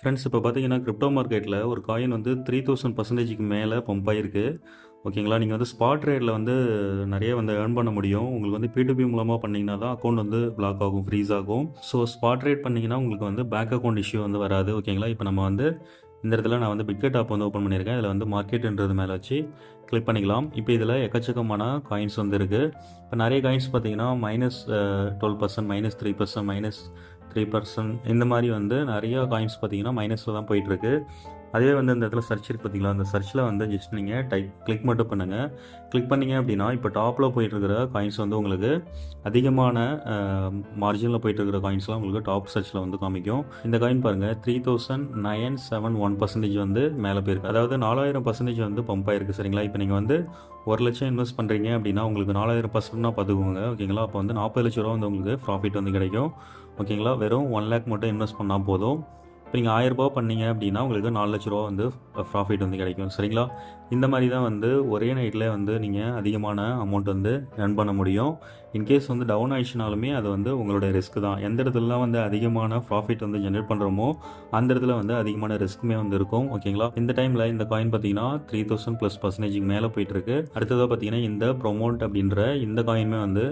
Friends இப்போ பார்த்தீங்கன்னா crypto மார்க்கெட்டில் ஒரு காயின் வந்து 3000% மேலே பம்ப் ஆகிருக்கு. ஓகேங்களா, நீங்கள் வந்து ஸ்பாட் ட்ரேடில் வந்து நிறைய வந்து ஏர்ன் பண்ண முடியும். உங்களுக்கு வந்து P2P மூலமாக பண்ணிங்கன்னா தான் அக்கௌண்ட் வந்து பிளாக் ஆகும், ஃப்ரீஸ் ஆகும். ஸோ ஸ்பாட் ட்ரேட் பண்ணிங்கன்னா உங்களுக்கு வந்து பேங்க் அக்கௌண்ட் இஷ்யூ வந்து வராது. ஓகேங்களா, இப்போ நம்ம வந்து இந்த இடத்துல நான் வந்து பிட்கெட் ஆப் வந்து ஓப்பன் பண்ணியிருக்கேன். இதில் வந்து மார்க்கெட்டுன்றது மேலே வச்சு கிளிக் பண்ணிக்கலாம். இப்போ இதில் எக்கச்சக்கமான காயின்ஸ் வந்து இருக்குது. இப்போ நிறைய காயின்ஸ் பார்த்தீங்கன்னா -12%, -3%, -3% இந்த மாதிரி வந்து நிறையா காயின்ஸ் பார்த்தீங்கன்னா மைனஸில் தான் போயிட்டுருக்கு. அதுவே வந்து இந்த இடத்துல சர்ச் இருக்குது பார்த்தீங்களா, அந்த சர்ச்சில் வந்து ஜஸ்ட் நீங்கள் கிளிக் மட்டும் பண்ணுங்கள். கிளிக் பண்ணிங்க அப்படின்னா இப்போ டாப்பில் போயிட்டுருக்கிற காயின்ஸ் வந்து உங்களுக்கு அதிகமான மார்ஜினில் போயிட்டுருக்கிற காயின்ஸ்லாம் உங்களுக்கு டாப் சர்ச்சில் வந்து காமிக்கும். இந்த காயின் பாருங்கள் 3971% வந்து மேலே போயிருக்கு. அதாவது 4000% வந்து பம்ப் ஆயிருக்கு. சரிங்களா, இப்போ நீங்கள் வந்து 1,00,000 இன்வெஸ்ட் பண்ணுறீங்க அப்படின்னா உங்களுக்கு 4000%னா பார்த்துக்கோங்க. ஓகேங்களா, அப்போ வந்து 40 லட்ச ரூபா வந்து உங்களுக்கு ப்ராஃபிட் வந்து கிடைக்கும். ஓகேங்களா, வெறும் 1 லேக் மட்டும் இன்வெஸ்ட் பண்ணால் போதும். இப்போ நீங்கள் 1000 ரூபா பண்ணீங்க அப்படின்னா உங்களுக்கு 4 லட்ச ரூபா வந்து ப்ராஃபிட் வந்து கிடைக்கும். சரிங்களா, இந்த மாதிரி தான் வந்து ஒரே நைட்டில் வந்து நீங்கள் அதிகமான அமௌண்ட் வந்து earn பண்ண முடியும். இன்கேஸ் வந்து டவுன் ஆயிடுச்சுனாலுமே அது வந்து உங்களுடைய ரிஸ்க் தான். எந்த இடத்துலலாம் வந்து அதிகமான ப்ராஃபிட் வந்து ஜென்ரேட் பண்ணுறோமோ அந்த இடத்துல வந்து அதிகமான ரிஸ்க்குமே வந்து இருக்கும். ஓகேங்களா, இந்த டைமில் இந்த காயின் பார்த்தீங்கன்னா 3000+% மேலே போயிட்டுருக்கு. அடுத்ததாக பார்த்தீங்கன்னா இந்த ப்ரொமோட் அப்படின்ற இந்த காயினுமே வந்து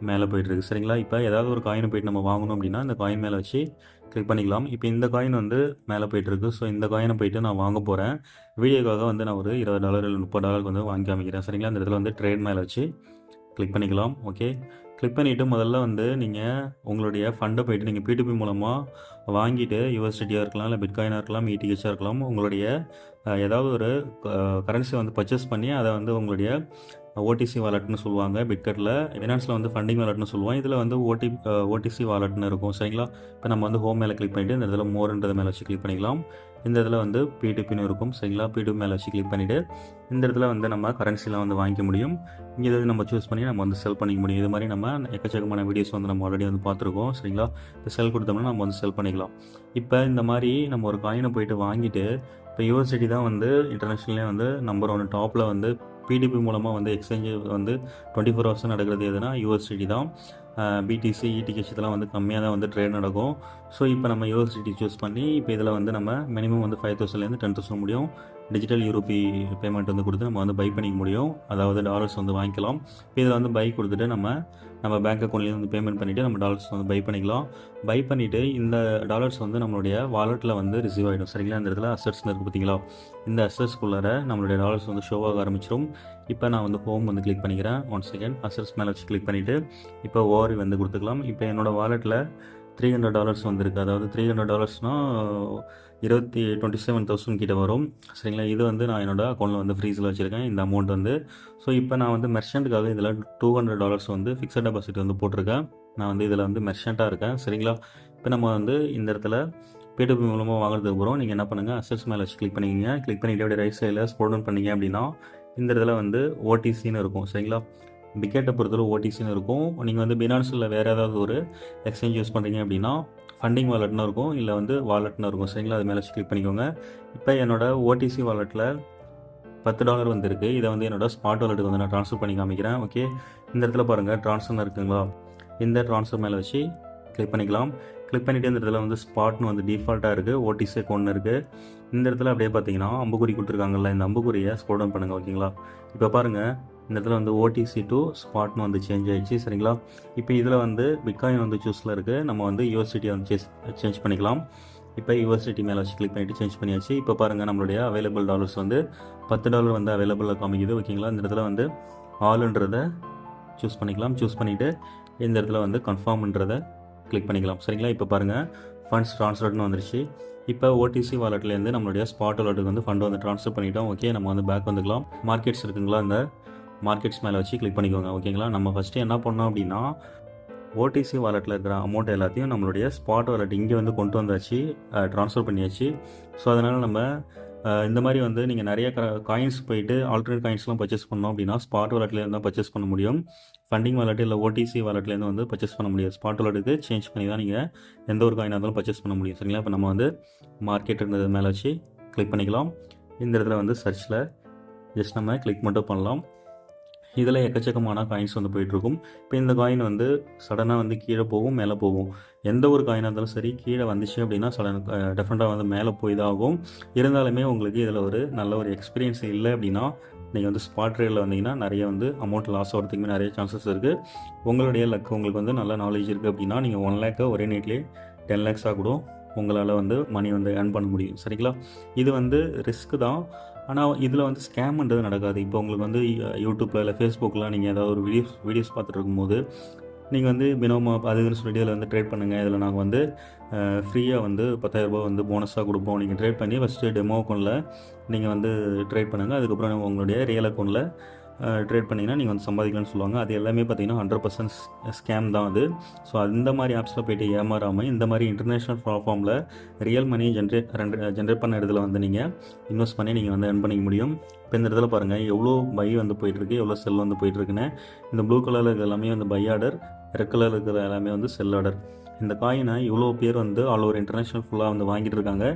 மேலே போயிட்டுருக்கு. சரிங்களா, இப்போ ஏதாவது ஒரு காயினை போய்ட்டு நம்ம வாங்கணும் அப்படின்னா இந்த காயின் மேலே வச்சு கிளிக் பண்ணிக்கலாம். இப்போ இந்த காயின் வந்து மேலே போயிட்டுருக்கு. ஸோ இந்த காயினை போய்ட்டு நான் வாங்க போகிறேன். வீடியோக்காக வந்து நான் ஒரு $20 இல்லை $30 வந்து வாங்கி காமிக்கிறேன். சரிங்களா, இந்த இடத்துல வந்து ட்ரேட் மேலே வச்சு கிளிக் பண்ணிக்கலாம். ஓகே, கிளிக் பண்ணிவிட்டு முதல்ல வந்து நீங்கள் உங்களுடைய ஃபண்டை போய்ட்டு நீங்கள் P2P மூலமாக வாங்கிட்டு USDTயாக இருக்கலாம், இல்லை பிட்காயினாக இருக்கலாம், ETHஆக இருக்கலாம், உங்களுடைய ஏதாவது ஒரு கரன்சி வந்து பர்ச்சேஸ் பண்ணி அதை வந்து உங்களுடைய OTC வாலெட்னு சொல்லுவாங்க. பிட்கெட்டில் ஃபினான்ஸில் வந்து ஃபண்டிங் வாலெட்னு சொல்லுவோம். இதில் வந்து OTC வாலெட்னு இருக்கும். சரிங்களா, இப்போ நம்ம வந்து ஹோம் மேலே கிளிக் பண்ணிவிட்டு இந்த இடத்துல மோர்ன்றது மேலே வச்சு கிளிக் பண்ணிக்கலாம். இந்த இடத்துல வந்து P2Pன்னு இருக்கும். சரிங்களா, P2P மேலே வச்சு கிளிக் பண்ணிவிட்டு இந்த இடத்துல வந்து நம்ம கரன்சிலாம் வந்து வாங்கிக்க முடியும். இங்கே இதை நம்ம சூஸ் பண்ணி நம்ம வந்து செல் பண்ணிக்க முடியும். இது மாதிரி நம்ம எக்கச்சக்கமான வீடியோஸ் வந்து நம்ம ஆல்ரெடி வந்து பார்த்துருக்கோம். சரிங்களா, இப்போ செல் கொடுத்தோம்னா நம்ம வந்து செல் பண்ணிக்கலாம். இப்போ இந்த மாதிரி நம்ம ஒரு காயினை போய்ட்டு வாங்கிட்டு இப்போ USDT தான் வந்து இன்டர்நேஷ்னல்லே வந்து நம்பர் 1 டாப்பில் வந்து P2P மூலமாக வந்து எக்ஸ்சேஞ்சு வந்து 24 ஹவர்ஸ் நடக்கிறது எதுனா USDT தான். BTC, ETH இதெல்லாம் வந்து கம்மியாக தான் வந்து ட்ரேட் நடக்கும். ஸோ இப்போ நம்ம USDT சூஸ் பண்ணி இப்போ இதில் வந்து நம்ம மினிமம் வந்து 5,000லேருந்து 10,000 முடியும் டிஜிட்டல் யூரோபி பேமெண்ட் வந்து கொடுத்து நம்ம வந்து பை பண்ணிக்க முடியும். அதாவது டாலர்ஸ் வந்து வாங்கிக்கலாம். இப்போ இதில் வந்து பை கொடுத்துட்டு நம்ம பேங்க் அக்கௌண்ட்லேருந்து வந்து பேமெண்ட் பண்ணிவிட்டு நம்ம டாலர்ஸ் வந்து பை பண்ணிக்கலாம். பை பண்ணிவிட்டு இந்த டாலர்ஸ் வந்து நம்மளுடைய வாலெட்டில் வந்து ரிசீவ் ஆகிடும். சரிங்களா, இந்த இடத்துல அசட்ஸ்னு இருக்குது பார்த்தீங்களா, இந்த அசட்ஸ்குள்ளார நம்மளுடைய டாலர்ஸ் வந்து ஷோ ஆக ஆரம்பிச்சிடும். இப்போ நான் வந்து ஹோம் வந்து கிளிக் பண்ணிக்கிறேன். 1 செகண்ட் அசட்ஸ் மேலே வச்சு கிளிக் பண்ணிவிட்டு இப்போ ஓஆர்வி வந்து கொடுத்துக்கலாம். இப்போ என்னோடய வாலெட்டில் $300 வந்துருக்கு. அதாவது $300னால் 27,000 கிட்ட வரும். சரிங்களா, இது வந்து நான் என்னோடய அக்கௌண்ட்டில் வந்து ஃப்ரீஸில் வச்சுருக்கேன் இந்த அமௌண்ட் வந்து. ஸோ இப்போ நான் வந்து மெர்ச்சண்ட்டுக்காக இதில் $200 வந்து ஃபிக்ஸட் டெபாசிட் வந்து போட்டிருக்கேன். நான் வந்து இதில் வந்து மெர்ச்சண்ட்டாக இருக்கேன். சரிங்களா, இப்போ நம்ம வந்து இந்த இடத்துல P2P மூலமாக வாங்குறதுக்கு அப்புறம் நீங்கள் என்ன பண்ணுங்கள், அசட்ஸ் மேலே வச்சு கிளிக் பண்ணிக்கிங்க. கிளிக் பண்ணிவிட்டு அப்படியே ரைட் சைடில் ஸ்க்ரோல் டவுன் பண்ணிங்க அப்படின்னா இந்த இடத்துல வந்து OTCன்னு இருக்கும். சரிங்களா, பிட்கெட்டை பொறுத்தவரை OTCன்னு இருக்கும். நீங்கள் வந்து பினான்ஸில் வேறு ஏதாவது ஒரு எக்ஸ்சேஞ்ச் யூஸ் பண்ணுறீங்க அப்படின்னா ஃபண்டிங் வாலெட்னு இருக்கும், இல்லை வந்து வாலெட்னு இருக்கும். சரிங்களா, அது மேலே வச்சு கிளிக் பண்ணிக்கோங்க. இப்போ என்னோடய OTC வாலெட்டில் $10 வந்துருக்கு. இதை வந்து என்னோடய ஸ்மார்ட் வாலெட்டுக்கு வந்து நான் ட்ரான்ஸ்ஃபர் பண்ணி காமிக்கிறேன். ஓகே, இந்த இடத்துல பாருங்கள் ட்ரான்ஸ்ஃபர்னு இருக்குங்களா, இந்த ட்ரான்ஸ்ஃபர் மேலே வச்சு கிளிக் பண்ணிக்கலாம். கிளிக் பண்ணிவிட்டு இந்த இடத்துல வந்து ஸ்பாட்னு வந்து டிஃபால்ட்டாக இருக்குது, OTC அக்கௌண்ட் இருக்குது. இந்த இடத்துல அப்படியே பார்த்தீங்கன்னா அம்புக்குறி கொடுத்துருக்காங்கல்ல, இந்த அம்புக்குறியை ஸ்க்ரோல் டவுன் பண்ணுங்கள். ஓகேங்களா, இப்போ பாருங்கள் இந்த இடத்துல வந்து OTC to ஸ்பாட்னு வந்து சேஞ்ச் ஆகிடுச்சு. சரிங்களா, இப்போ இதில் வந்து பிட்காயின் வந்து சூஸில் இருக்குது. நம்ம வந்து USDT வந்து சேஞ்ச் பண்ணிக்கலாம். இப்போ USDT மேலே வச்சு கிளிக் பண்ணிவிட்டு சேஞ்ச் பண்ணியாச்சு. இப்போ பாருங்கள் நம்மளுடைய அவைலபிள் டாலர்ஸ் வந்து $10 வந்து அவைலபிளாக காமிக்குது. ஓகேங்களா, இந்த இடத்துல வந்து ஆல்ன்றதை சூஸ் பண்ணிக்கலாம். சூஸ் பண்ணிவிட்டு இந்த இடத்துல வந்து கன்ஃபார்ம்ன்றதை கிளிக் பண்ணிக்கலாம். சரிங்களா, இப்போ பாருங்கள் ஃபண்ட்ஸ் ட்ரான்ஸ்ஃபர்ட்னு வந்துருச்சு. இப்போ OTC வாலெட்லேருந்து நம்மளுடைய ஸ்பாட் வாலெட்டுக்கு வந்து ஃபண்ட் வந்து ட்ரான்ஸ்ஃபர் பண்ணிட்டோம். ஓகே, நம்ம வந்து பேக் வந்துக்கலாம். மார்க்கெட்ஸ் இருக்குங்களா, இந்த மார்க்கெட்ஸ் மேலே வச்சு கிளிக் பண்ணிக்கோங்க. ஓகேங்களா, நம்ம ஃபஸ்ட்டு என்ன பண்ணோம் அப்படின்னா OTC வாலெட்டில் இருக்கிற அமௌண்ட் எல்லாத்தையும் நம்மளுடைய ஸ்பாட் வாலெட் இங்கே வந்து கொண்டு வந்தாச்சு, ட்ரான்ஸ்ஃபர் பண்ணியாச்சு. ஸோ அதனால் நம்ம இந்த மாதிரி வந்து நீங்கள் நிறைய காயின்ஸ் போயிட்டு ஆல்டர்னேட் காயின்ஸ்லாம் பர்ச்சேஸ் பண்ணோம் அப்படின்னா ஸ்பாட் வாலெட்லேருந்து தான் பர்ச்சேஸ் பண்ண முடியும். ஃபண்டிங் வாலெட் இல்லை OTC வாலெட்லேருந்து வந்து பர்ச்சேஸ் பண்ண முடியாது. ஸ்பாட் வாலெட்டுக்கு சேஞ்ச் பண்ணி தான் நீங்கள் எந்த ஒரு காயினாக இருந்தாலும் பர்ச்சேஸ் பண்ண முடியும். சரிங்களா, இப்போ நம்ம வந்து மார்க்கெட்டுன்றது மேலே வச்சு கிளிக் பண்ணிக்கலாம். இந்த இடத்துல வந்து சர்ச்சில் ஜஸ்ட் நம்ம கிளிக் மட்டும் பண்ணலாம். இதில் எக்கச்சக்கமான காயின்ஸ் வந்து போயிட்டுருக்கும். இப்போ இந்த காயின் வந்து சடனாக வந்து கீழே போகும், மேலே போகும். எந்த ஒரு காயினாக இருந்தாலும் சரி கீழே வந்துச்சு அப்படின்னா டெஃபினட்டாக வந்து மேலே போய் தான் ஆகும். இருந்தாலுமே உங்களுக்கு இதில் ஒரு நல்ல ஒரு எக்ஸ்பீரியன்ஸ் இல்லை அப்படின்னா நீங்கள் வந்து ஸ்பாட் ட்ரேடில் வந்தீங்கன்னா நிறைய வந்து அமௌண்ட் லாஸ் ஆகிறதுக்குமே நிறைய சான்சஸ் இருக்குது. உங்களுடைய லக் உங்களுக்கு வந்து நல்ல நாலேஜ் இருக்குது அப்படின்னா நீங்கள் 1 லேக்கை ஒரே நைட்லேயே 10 லேக்ஸாக கூட உங்களால் வந்து மணி வந்து ஏர்ன் பண்ண முடியும். சரிங்களா? இது வந்து ரிஸ்க்கு தான். ஆனால் இதில் வந்து ஸ்கேம்ன்றது நடக்காது. இப்போ உங்களுக்கு வந்து யூடியூப்பில் இல்லை ஃபேஸ்புக்கில் நீங்கள் ஏதாவது ஒரு வீடியோஸ் பார்த்துட்டு இருக்கும்போது நீங்கள் வந்து பினோமா அது இதுன்னு சொல்லிட்டு இதில் வந்து ட்ரேட் பண்ணுங்கள், இதில் நாங்கள் வந்து ஃப்ரீயாக வந்து 10,000 வந்து போனஸாக கொடுப்போம், நீங்கள் ட்ரேட் பண்ணி ஃபஸ்ட்டு டெமோ அக்கௌண்ட்டில் நீங்கள் வந்து ட்ரேட் பண்ணுங்கள், அதுக்கப்புறம் உங்களுடைய ரியல் அக்கௌண்ட்டில் ட்ரேட் பண்ணிங்கன்னா நீங்கள் வந்து சம்பாதிக்கலாம்னு சொல்லுவாங்க. அது எல்லாமே பார்த்தீங்கன்னா 100% ஸ்கேம் தான் அது. ஸோ அந்த மாதிரி ஆப்ஸில் போய்ட்டு ஏமாறாமல் இந்த மாதிரி இன்டர்நேஷ்னல் ப்ளாட்ஃபார்மில் ரியல் மணி ஜென்ரேட் பண்ண இடத்துல வந்து நீங்கள் இன்வெஸ்ட் பண்ணி நீங்கள் வந்து earn பண்ணிக்க முடியும். இப்போ இந்த இடத்துல பாருங்கள் எவ்வளோ பை வந்து போயிட்டுருக்கு, எவ்வளோ செல் வந்து போயிட்டுருக்குன்னு. இந்த ப்ளூ கலரில் இருக்கிற எல்லாமே வந்து பை ஆர்டர், ரெட் கலரில் இருக்கிற எல்லாமே வந்து செல் ஆர்டர். இந்த காயினை இவ்வளோ பேர் வந்து ஆல் ஓவர் இன்டர்நேஷ்னல் ஃபுல்லாக வந்து வாங்கிட்டு இருக்காங்க.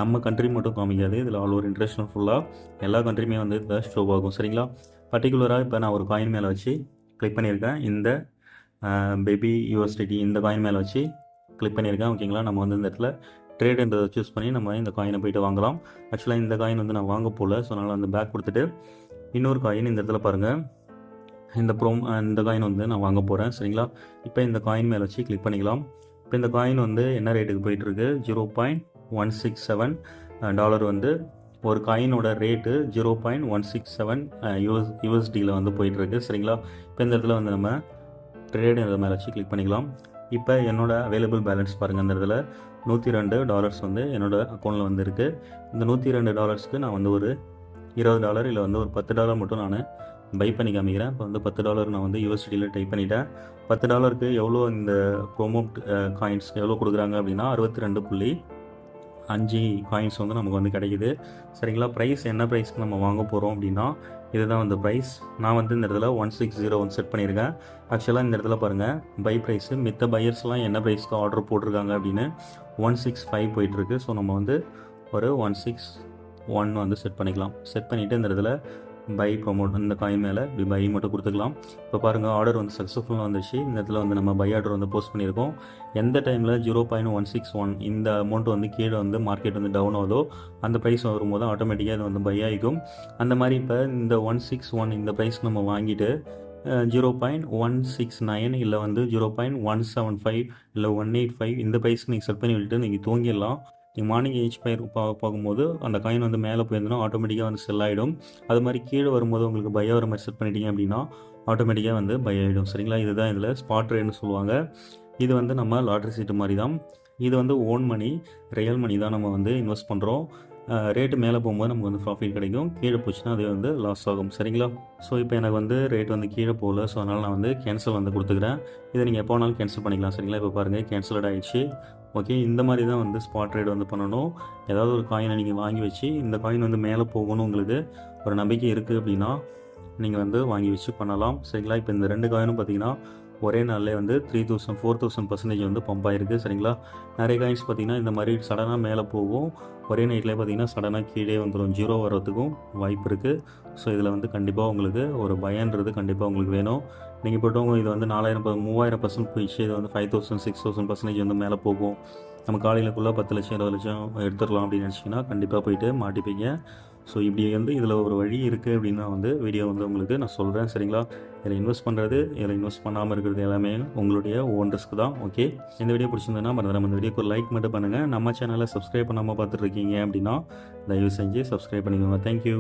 நம்ம கண்ட்ரி மட்டும் காமிக்காது, இதில் ஆல் ஓவர் இன்டர்நேஷ்னல் ஃபுல்லாக எல்லா கண்ட்ரியுமே வந்து இதில் ஷோ ஆகும். சரிங்களா? பர்டிகுலராக இப்போ நான் ஒரு காயின் மேலே வச்சு கிளிக் பண்ணியிருக்கேன். இந்த பேபி யூஎஸ்டிடி இந்த காயின் மேலே வச்சு கிளிக் பண்ணியிருக்கேன். ஓகேங்களா? நம்ம வந்து இந்த இடத்துல ட்ரேடுன்றதை சூஸ் பண்ணி நம்ம இந்த காயினை போய்ட்டு வாங்கலாம். ஆக்சுவலாக இந்த காயின் வந்து நான் வாங்க போகல, ஸோ அதனால் வந்து பேக் கொடுத்துட்டு இன்னொரு காயின் இந்த இடத்துல பாருங்கள், இந்த காயின் வந்து நான் வாங்க போகிறேன். சரிங்களா? இப்போ இந்த காயின் மேலே வச்சு கிளிக் பண்ணிக்கலாம். இப்போ இந்த காயின் வந்து என்ன ரேட்டுக்கு போயிட்டுருக்கு, $0.167 வந்து ஒரு காயினோட ரேட்டு 0.167 யூஎஸ்டியில் வந்து போயிட்டுருக்கு. சரிங்களா? இப்போ இந்த இடத்துல வந்து நம்ம ட்ரேடு மேலே வச்சு கிளிக் பண்ணிக்கலாம். இப்போ என்னோடய அவைலபிள் பேலன்ஸ் பாருங்கள், இந்த இடத்துல $102 வந்து என்னோடய அக்கௌண்ட்டில் வந்து இருக்குது. இந்த $102க்கு நான் வந்து ஒரு $20 இல்லை வந்து ஒரு $10 மட்டும் நான் பை பண்ணி காமிக்கிறேன். இப்போ வந்து $10 நான் வந்து யூஎஸ்டியில் டைப் பண்ணிட்டேன். $10க்கு எவ்வளோ இந்த ப்ரோமோ காயின்ஸ் எவ்வளோ கொடுக்குறாங்க அப்படின்னா 62.5 காயின்ஸ் வந்து நமக்கு வந்து கிடைக்குது. சரிங்களா? ப்ரைஸ் என்ன ப்ரைஸ்க்கு நம்ம வாங்க போகிறோம் அப்படின்னா இதுதான் வந்து ப்ரைஸ். நான் வந்து இந்த இடத்துல 160 செட் பண்ணியிருக்கேன். ஆக்சுவலாக இந்த இடத்துல பாருங்கள் பை ப்ரைஸு, மித்த பையர்ஸ்லாம் என்ன ப்ரைஸ்க்கு ஆர்டர் போட்டிருக்காங்க அப்படின்னு 165 போயிட்டுருக்கு. ஸோ நம்ம வந்து ஒரு 161 வந்து செட் பண்ணிக்கலாம். செட் பண்ணிவிட்டு இந்த இடத்துல பை ப்ரொமோட் இந்த காயின் மேலே இப்படி பை மட்டும் கொடுத்துக்கலாம். இப்போ பாருங்கள் ஆர்டர் வந்து சக்ஸஸ்ஃபுல்லாக வந்துச்சு. இந்த இடத்துல வந்து நம்ம பை ஆர்டர் வந்து போஸ்ட் பண்ணியிருக்கோம். எந்த டைமில் 0.161 இந்த அமௌண்ட் வந்து கீழே வந்து மார்க்கெட் வந்து டவுன் ஆகுதோ அந்த ப்ரைஸ் வரும்போது ஆட்டோமேட்டிக்காக இது வந்து பை ஆகிக்கும். அந்த மாதிரி இப்போ இந்த 161 இந்த ப்ரைஸ் நம்ம வாங்கிட்டு 0.169 இல்லை வந்து 0.175 இல்லை 185 இந்த ப்ரைஸ்க்கு நீங்கள் செட் பண்ணி விட்டுட்டு நீங்கள் தூங்கிடலாம். நீங்கள் மார்னிங் ஏஞ்ச் பார்க்கும்போது அந்த காயின் வந்து மேலே போயிருந்தோன்னா ஆட்டோமேட்டிக்காக வந்து செல் ஆகிடும். அது மாதிரி கீழே வரும்போது உங்களுக்கு பை ஆகிற மாதிரி செட் பண்ணிட்டீங்க அப்படின்னா ஆட்டோமேட்டிக்காக வந்து பை ஆகிடும். சரிங்களா? இதுதான் இதில் ஸ்பாட் ட்ரேட்னு சொல்லுவாங்க. இது வந்து நம்ம லாட்ரி சீட்டு மாதிரி தான். இது வந்து ஓன் மணி, ரியல் மணி தான் நம்ம வந்து இன்வெஸ்ட் பண்ணுறோம். ரேட்டு மேலே போகும்போது நமக்கு வந்து ப்ராஃபிட் கிடைக்கும், கீழே போச்சுன்னா அது வந்து லாஸ் ஆகும். சரிங்களா? ஸோ இப்போ எனக்கு வந்து ரேட் வந்து கீழே போகல, ஸோ அதனால் நான் வந்து கேன்சல் வந்து கொடுத்துக்கிறேன். இதை நீங்கள் எப்போ வேணாலும் கேன்சல் பண்ணிக்கலாம். சரிங்களா? இப்போ பாருங்கள் கேன்சல்ட் ஆகிடுச்சு. ஓகே, இந்த மாதிரி தான் வந்து ஸ்பாட் ட்ரேட் வந்து பண்ணணும். ஏதாவது ஒரு காயினை நீங்கள் வாங்கி வச்சு இந்த காயின் வந்து மேலே போகணும் உங்களுக்கு ஒரு நம்பிக்கை இருக்குது அப்படின்னா நீங்கள் வந்து வாங்கி வச்சு பண்ணலாம். சரிங்களா? இப்போ இந்த 2 காயினும் பார்த்தீங்கன்னா ஒரே நாளில் வந்து 4,000% வந்து பம்ப் ஆகிருக்கு. சரிங்களா? நிறைய காயின்ஸ் பார்த்திங்கன்னா இந்த மாதிரி சடனாக மேலே போகும், ஒரே நைட்டில் பார்த்திங்கன்னா சடனாக கீழே வந்துடும், 0 வர்றதுக்கும் வாய்ப்பு இருக்குது. ஸோ இதில் வந்து கண்டிப்பாக உங்களுக்கு ஒரு பயன்றது கண்டிப்பாக உங்களுக்கு வேணும். நீங்கள் போட்டவங்க இது வந்து 3,000% போயிடுச்சு, இது வந்து 5,000 6,000% வந்து மேலே போகும், நம்ம காலையிலக்குள்ளே 10 லட்சம் 20 லட்சம் எடுத்துடலாம் அப்படின்னு நினச்சிங்கன்னா கண்டிப்பாக போயிட்டு மாட்டிப்பீங்க. ஸோ இப்படி வந்து இதில் ஒரு வழி இருக்குது அப்படின்னு நான் வந்து வீடியோ வந்து உங்களுக்கு நான் சொல்கிறேன். சரிங்களா? இதில் இன்வெஸ்ட் பண்ணுறது, இதில் இன்வெஸ்ட் பண்ணாமல் இருக்கிறது எல்லாமே உங்களுடைய ஓன் ரிஸ்க் தான். ஓகே, இந்த வீடியோ பிடிச்சிருந்ததுன்னா மறந்துடாம இந்த வீடியோக்கு ஒரு லைக் மட்டும் பண்ணுங்கள். நம்ம சேனலை சப்ஸ்கிரைப் பண்ணாமல் பார்த்துட்ருக்கீங்க அப்படின்னா தயவு செஞ்சு சப்ஸ்கிரைப் பண்ணிக்கோங்க. தேங்க்யூ.